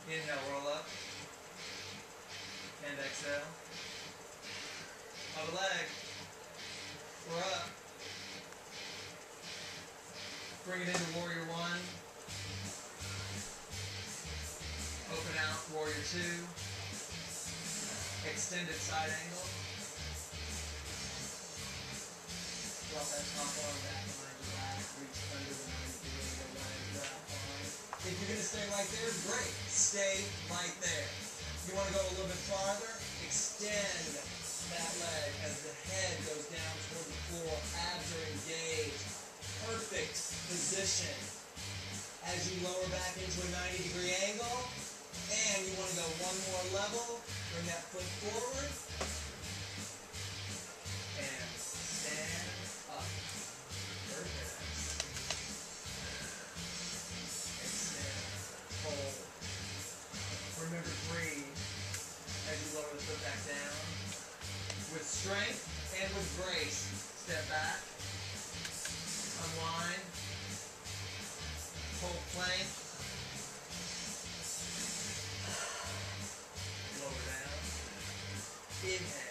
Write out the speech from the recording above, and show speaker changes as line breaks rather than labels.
Inhale, roll up. And exhale. Other leg. We're up. Bring it into warrior one. Open out, warrior two. Extended side angle. Drop that top arm back behind your back. Reach under the 90 degree angle, land that arm. If you're going to stay right there, great. Stay right there. You want to go a little bit farther? Extend that leg as the head goes down toward the floor. Abs are engaged. Perfect position. As you lower back into a 90-degree angle, and you want to go one more level. Bring that foot forward. And stand up. Perfect. Extend. Hold. Remember, breathe as you lower the foot back down. With strength and with grace. Step back. Unwind. Hold plank. Lower down. Inhale.